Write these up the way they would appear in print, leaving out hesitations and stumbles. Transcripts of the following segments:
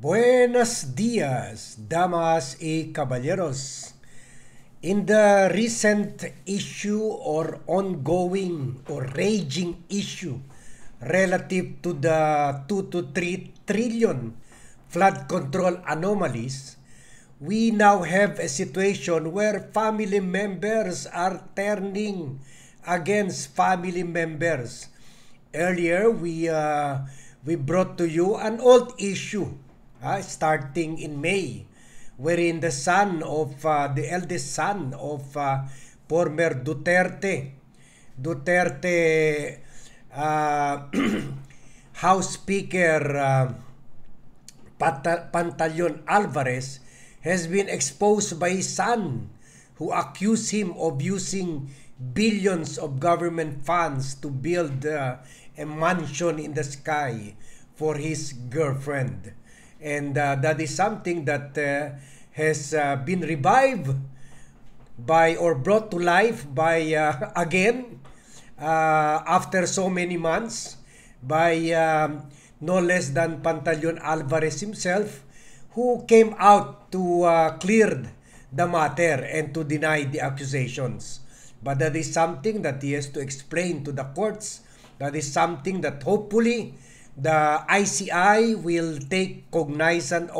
Buenos dias, damas y caballeros. In the recent issue or ongoing or raging issue relative to the 2 to 3 trillion flood control anomalies, we now have a situation where family members are turning against family members. Earlier, we brought to you an old issue starting in May, wherein the eldest son of former Duterte House Speaker Pantaleon Alvarez has been exposed by his son, who accused him of using billions of government funds to build a mansion in the sky for his girlfriend. And that is something that has been revived by or brought to life by again after so many months by no less than Pantaleon Alvarez himself, who came out to clear the matter and to deny the accusations. But that is something that he has to explain to the courts. That is something that hopefully the ICI will take cognizance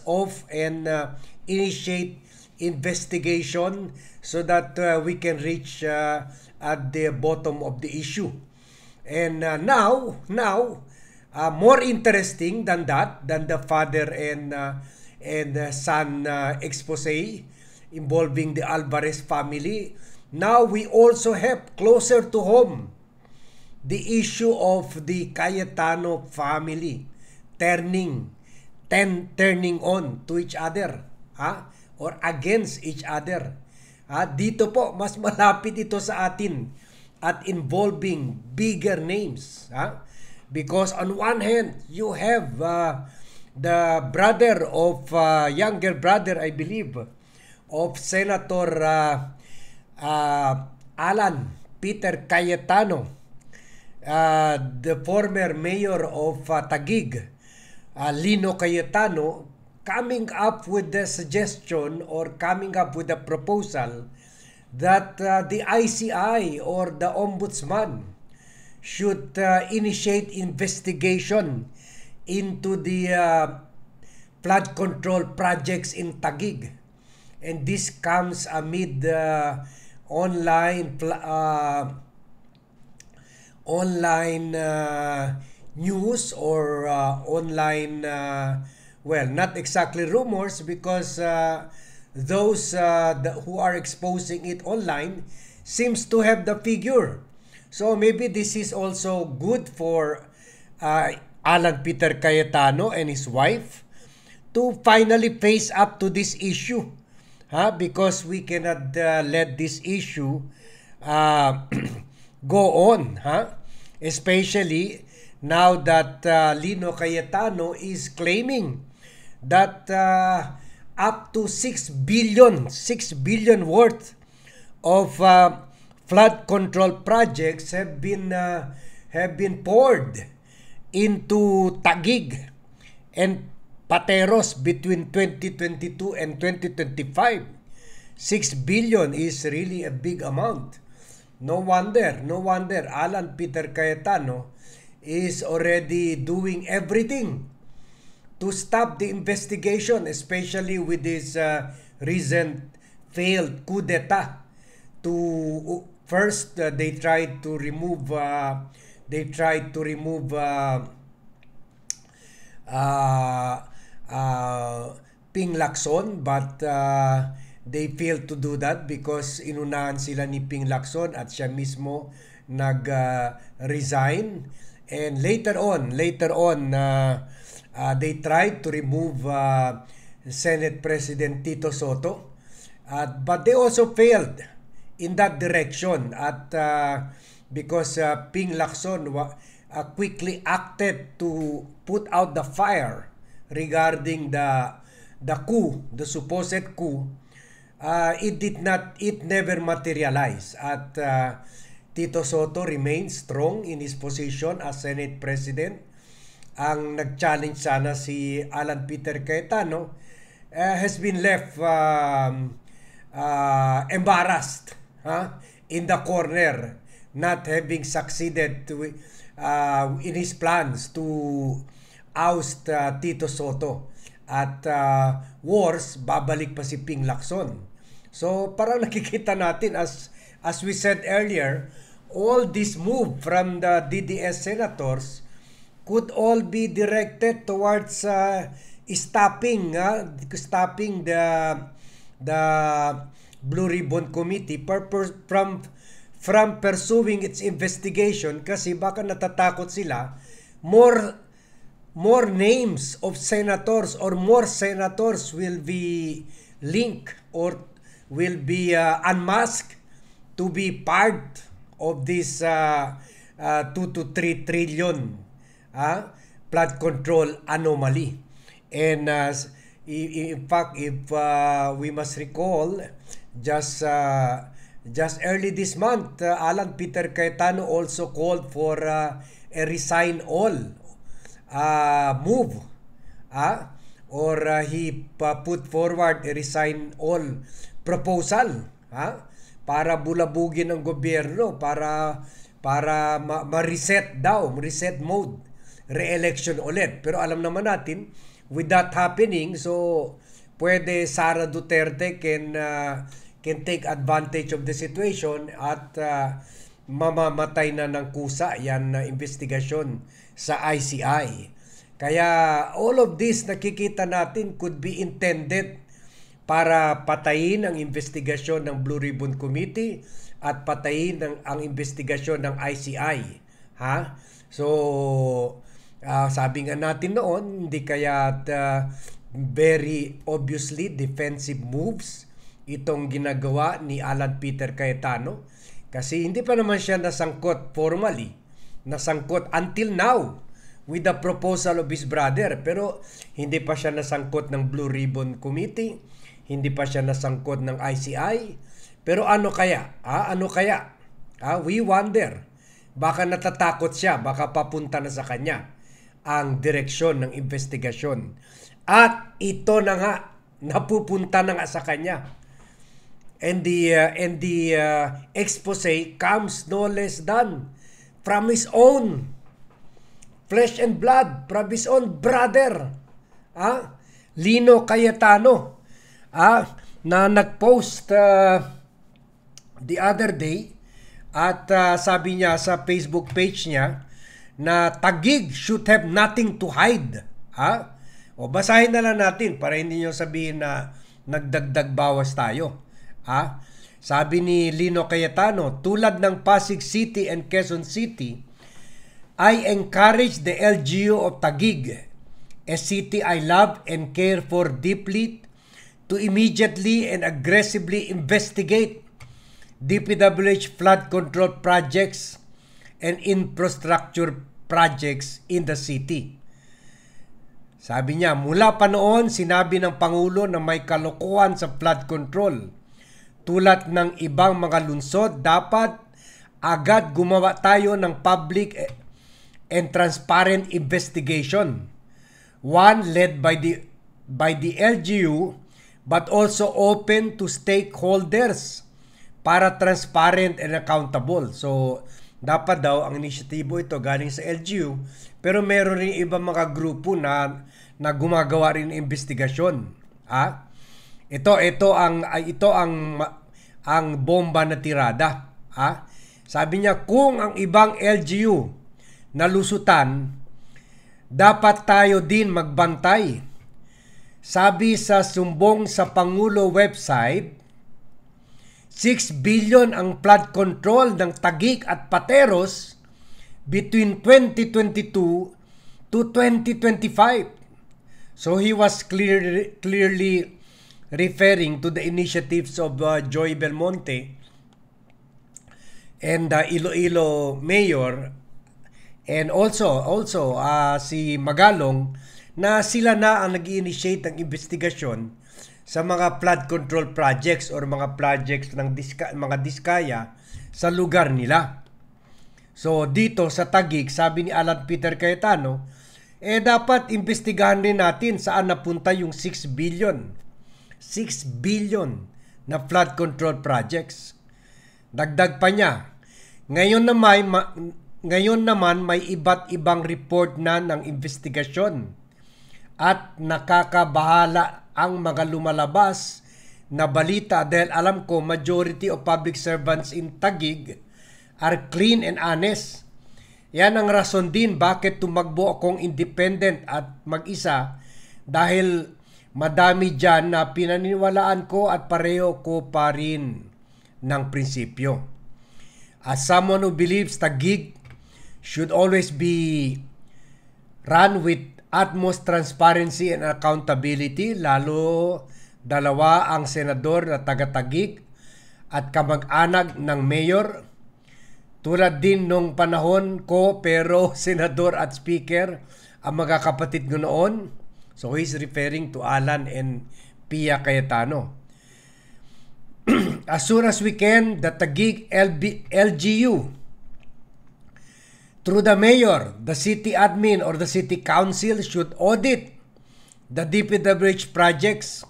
of and initiate investigation so that we can reach at the bottom of the issue. And now, more interesting than that, than the father and son expose involving the Alvarez family, now we also have closer to home the issue of the Cayetano family turning on to each other or against each other. Dito po, mas malapit ito sa atin at involving bigger names. Because on one hand, you have the brother of, younger brother, I believe, of Senator Alan Peter Cayetano, the former mayor of Taguig, Lino Cayetano, coming up with the suggestion or coming up with a proposal that the ICI or the Ombudsman should initiate investigation into the flood control projects in Taguig. And this comes amid online news or online, well, not exactly rumors, because those who are exposing it online seems to have the figure. So maybe this is also good for Alan Peter Cayetano and his wife to finally face up to this issue. Because we cannot let this issue go on, especially now that Lino Cayetano is claiming that up to 6 billion worth of flood control projects have been poured into Taguig and Pateros between 2022 and 2025. 6 billion is really a big amount. No wonder Alan Peter Cayetano is already doing everything to stop the investigation, especially with this recent failed coup d'etat. First, they tried to remove Ping Lacson, but they failed to do that because inunahan sila ni Ping Lacson at siya mismo nag-resign. And later on, they tried to remove Senate President Tito Soto, but they also failed in that direction because Ping Lacson quickly acted to put out the fire regarding the coup, the supposed coup. It never materialized at Tito Soto remains strong in his position as Senate President ang nag-challenge sana si Alan Peter Cayetano has been left embarrassed, in the corner, not having succeeded in his plans to oust Tito Soto. At worse, babalik pa si Ping Lacson. So parang nakikita natin, as we said earlier, all this move from the DDS senators could all be directed towards stopping the Blue Ribbon Committee from pursuing its investigation, kasi baka natatakot sila more names of senators or more senators will be linked or will be unmasked to be part of this 2 to 3 trillion flood control anomaly. And in fact, if we must recall, just early this month, Alan Peter Cayetano also called for a resign all move, or he put forward a resign all proposal, para bulabugin ng gobyerno, para ma-reset reset mode, re-election ulit. Pero alam naman natin, with that happening, so pwede Sara Duterte can take advantage of the situation at mamamatay na ng kusa yan na investigasyon sa ICI. Kaya all of this nakikita natin could be intended para patayin ang investigasyon ng Blue Ribbon Committee at patayin ang investigasyon ng ICI. So sabi nga natin noon, hindi kaya very obviously defensive moves itong ginagawa ni Alan Peter Cayetano, kasi hindi pa naman siya nasangkot formally, nasangkot until now with the proposal of his brother, pero hindi pa siya nasangkot ng Blue Ribbon Committee, hindi pa siya nasangkot ng ICI. Pero ano kaya? We wonder. Baka natatakot siya, baka papunta na sa kanya ang direksyon ng investigasyon. At ito na nga, napupunta na nga sa kanya. And the expose comes no less than from his own flesh and blood, from his own brother, Lino Cayetano, na nagpost the other day, at sabi niya sa Facebook page niya na Taguig should have nothing to hide. O basahin na lang natin para hindi niyo sabihin na nagdagdag bawas tayo. Sabi ni Lino Cayetano, tulad ng Pasig City and Quezon City, I encourage the LGU of Taguig, a city I love and care for deeply, to immediately and aggressively investigate DPWH flood control projects and infrastructure projects in the city. Sabi niya, mula pa noon, sinabi ng Pangulo na may kalokohan sa flood control. Tulad ng ibang mga lungsod, dapat agad gumawa tayo ng public and transparent investigation. One led by the LGU, but also open to stakeholders para transparent and accountable. So, dapat daw ang inisyatibo ito galing sa LGU, pero meron rin ibang mga grupo na gumagawa rin ng investigasyon. Ito ang bomba na tirada. Sabi niya, kung ang ibang LGU nalusutan, dapat tayo din magbantay. Sabi sa sumbong sa Pangulo website, 6 billion ang flood control ng Taguig at Pateros between 2022 to 2025. So he was clearly referring to the initiatives of Joy Belmonte and Iloilo Mayor, and also si Magalong, na sila na ang nag-initiate ng investigasyon sa mga flood control projects or mga projects ng mga diskaya sa lugar nila. So dito sa Taguig, sabi ni Alan Peter Cayetano, dapat imbestigahan rin natin saan napunta yung 6 billion. 6 billion na flood control projects. Dagdag pa niya. Ngayon naman may iba't ibang report na ng investigasyon at nakakabahala ang mga lumalabas na balita dahil alam ko majority of public servants in Taguig are clean and honest. Yan ang rason din bakit tumakbo akong independent at mag-isa dahil madami dyan na pinaniniwalaan ko at pareho ko pa rin ng prinsipyo. As someone who believes Taguig should always be run with utmost transparency and accountability, lalo dalawa ang senador na taga-Taguig at kamag-anak ng mayor. Tulad din nung panahon ko pero senador at speaker ang mga kapatid ko noon. So he's referring to Alan and Pia Cayetano. As soon as we can, the Taguig LGU through the mayor, the city admin or the city council should audit the DPWH projects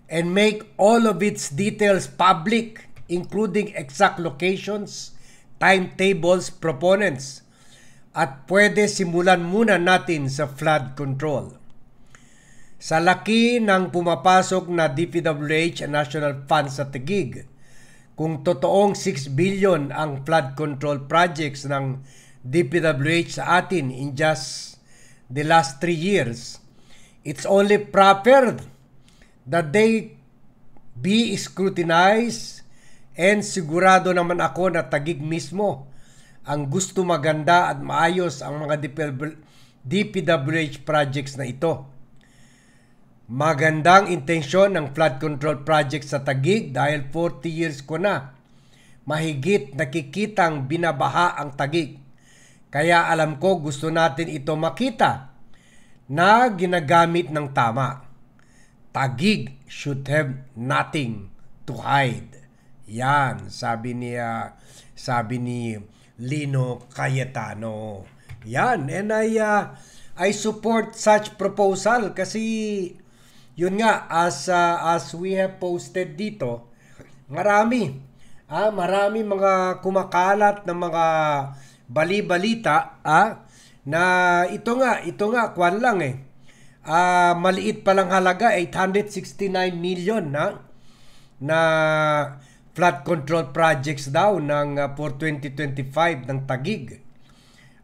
and make all of its details public, including exact locations, timetables, proponents, at pwede simulan muna natin sa flood control. Sa laki ng pumapasok na DPWH and National Funds sa Taguig, kung totoong 6 billion ang flood control projects ng DPWH sa atin in just the last 3 years, it's only proper that they be scrutinized. And sigurado naman ako na Taguig mismo ang gusto maganda at maayos ang mga DPWH projects na ito. Magandang intensyon ng flood control project sa Taguig dahil 40 years ko na mahigit nakikitang binabaha ang Taguig. Kaya alam ko gusto natin ito makita na ginagamit ng tama. Taguig should have nothing to hide. Yan, sabi ni Lino Cayetano. Yan, and I support such proposal kasi yun nga as we have posted dito, marami mga kumakalat ng mga bali-balita na ito nga kwan lang maliit pa lang halaga 869 million na flood control projects daw ng for 2025 ng Taguig.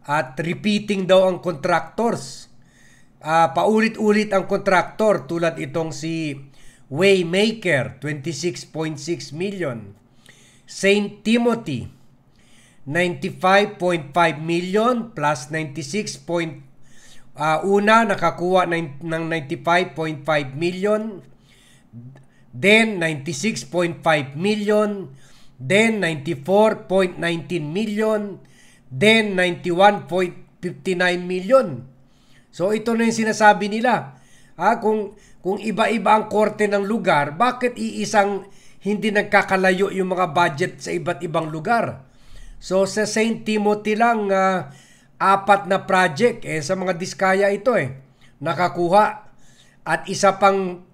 At repeating daw ang contractors. Paulit-ulit ang contractor tulad itong si Waymaker, 26.6 million. St. Timothy, 95.5 million plus 96. Una nakakuha ng 95.5 million. Then 96.5 million, then 94.19 million, then 91.59 million. So ito na yung sinasabi nila. Kung iba-iba ang korte ng lugar, bakit iisang hindi nagkakalayo yung mga budget sa iba't ibang lugar? So sa St. Timothy lang 4 na project sa mga diskaya ito nakakuha at isa pang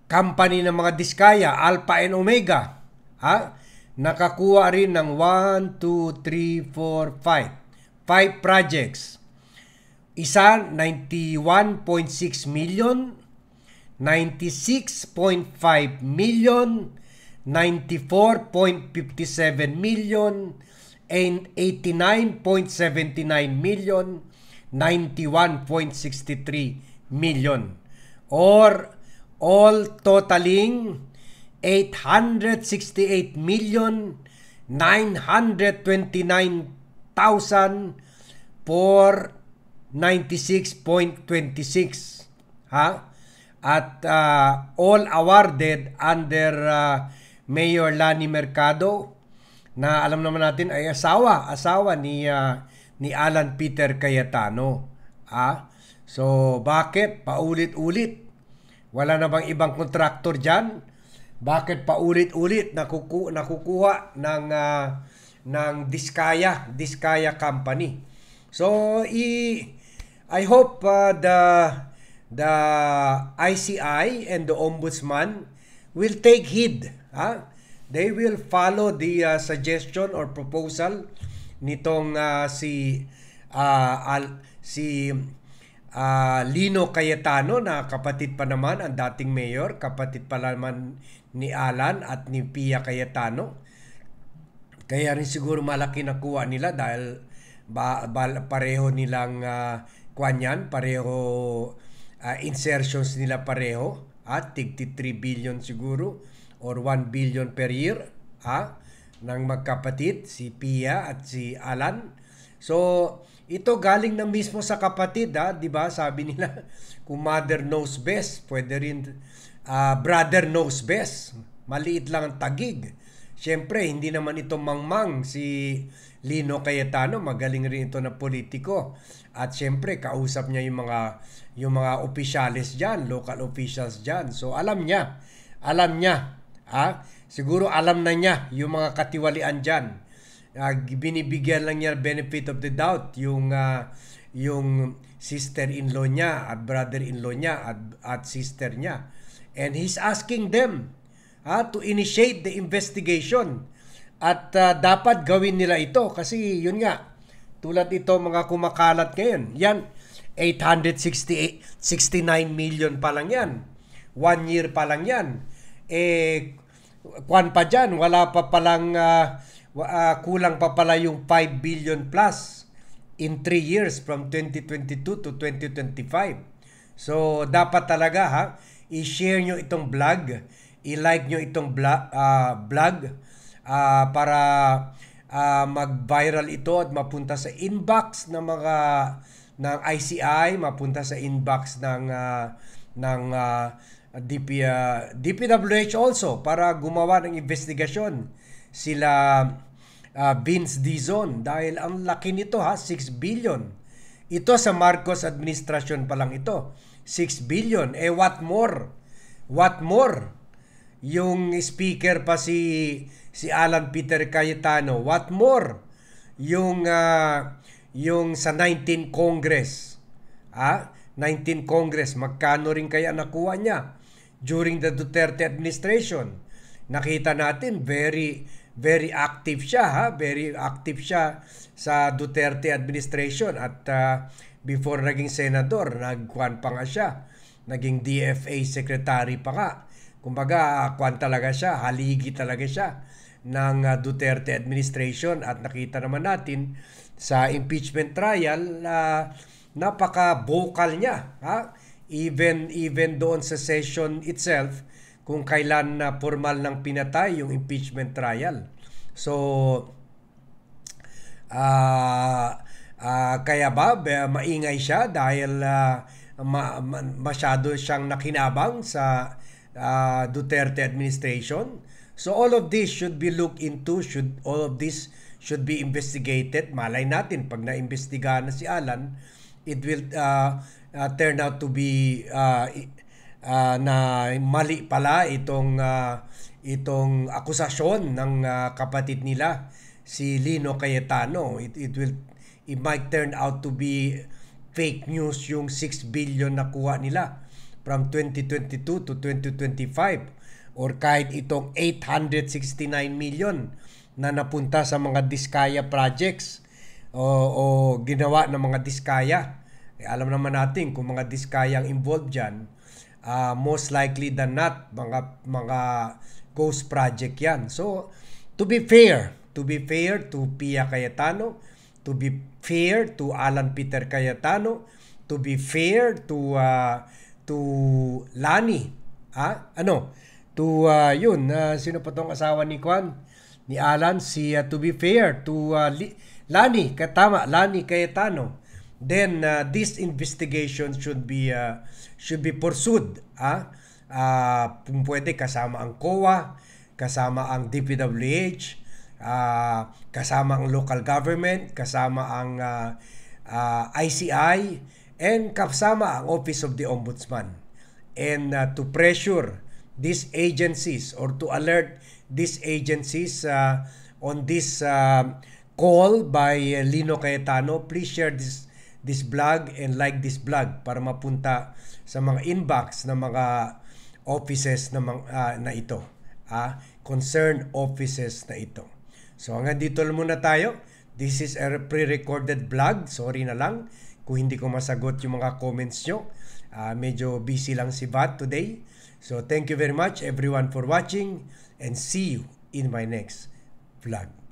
company ng mga diskaya, Alpha and Omega, nakakuha rin ng 1, 2, 3, 4, 5 projects. Isa 91.6 million, 96.5 million, 94.57 million, and 89.79 million, 91.63 million, or all totaling 868 million 929,000 for 96.26 at all awarded under Mayor Lani Mercado, na alam naman natin ay asawa ni Alan Peter Cayetano. So bakit paulit-ulit? Wala na bang ibang kontraktor dyan? Bakit paulit-ulit nakukuha ng Diskaya Company? So I hope the ICI and the Ombudsman will take heed. They will follow the suggestion or proposal nitong si Lino Cayetano, na kapatid pa naman ang dating mayor, kapatid pa naman ni Alan at ni Pia Cayetano. Kaya rin siguro malaki nakuha nila dahil pareho nilang pareho insertions nila pareho, at tig 3 billion siguro or 1 billion per year ng magkapatid, si Pia at si Alan. So ito galing na mismo sa kapatid, di ba? Sabi nila, kung mother knows best, pwede rin brother knows best. Maliit lang ang tagig. Siyempre, hindi naman ito mangmang si Lino Cayetano, magaling rin ito na politiko. At siyempre, kausap niya yung mga opisyalis diyan, local officials diyan. So alam niya. Siguro alam na niya yung mga katiwalian diyan. Binibigyan lang niya benefit of the doubt yung sister-in-law niya at brother-in-law niya at sister niya. And he's asking them to initiate the investigation. At dapat gawin nila ito kasi yun nga, tulad ito mga kumakalat ngayon. Yan, 869 million pa lang yan. 1 year pa lang yan. Kwan pa dyan, wala pa palang kulang pa pala yung 5 billion plus in 3 years from 2022 to 2025. So dapat talaga i-share nyo itong vlog, i-like nyo itong vlog para mag-viral ito at mapunta sa inbox ng ng ICI, mapunta sa inbox ng DPWH also para gumawa ng investigasyon sila Vince Dizon, dahil ang laki nito 6 billion. Ito sa Marcos administration pa lang ito, 6 billion. What more? Yung speaker pa si Alan Peter Cayetano. What more? Yung sa 19 Congress. 19 Congress, magkano rin kaya nakuha niya during the Duterte administration? Nakita natin very active siya, very active siya sa Duterte administration, at before naging senador, nagkuan pa nga siya, naging DFA secretary pa nga. Kumbaga, kuan talaga siya, haligi talaga siya ng Duterte administration, at nakita naman natin sa impeachment trial napaka-vocal niya, even doon sa session itself, kung kailan na formal nang pinatay yung impeachment trial. So kaya maingay siya dahil masyado siyang nakinabang sa Duterte administration. So all of this should be looked into, all of this should be investigated. Malay natin pag naimbestigahan na si Alan, it will turn out to be na mali pala itong akusasyon ng kapatid nila si Lino Cayetano. It might turn out to be fake news yung 6 billion na kuha nila from 2022 to 2025, or kahit itong 869 million na napunta sa mga Diskaya projects o ginawa ng mga Diskaya. Alam naman natin kung mga Diskaya ang involved dyan, most likely than not mga ghost project yan. So to be fair to Pia Cayetano, to be fair to Alan Peter Cayetano, to be fair to Lani, sino pa tong asawa ni Alan, to be fair to Lani Cayetano, then this investigation should be pursued. Kung pwede, kasama ang COA, kasama ang DPWH, kasama ang local government, kasama ang ICI, and kasama ang Office of the Ombudsman. And to pressure these agencies or to alert these agencies on this call by Lino Cayetano. Please share this vlog and like this vlog para mapunta sa mga inbox ng mga offices na ito, concerned offices na ito. So hanggang dito lang muna tayo. This is a pre-recorded vlog. Sorry na lang kung hindi ko masagot yung mga comments nyo. Medyo busy lang si Vat today. So thank you very much everyone for watching and see you in my next vlog.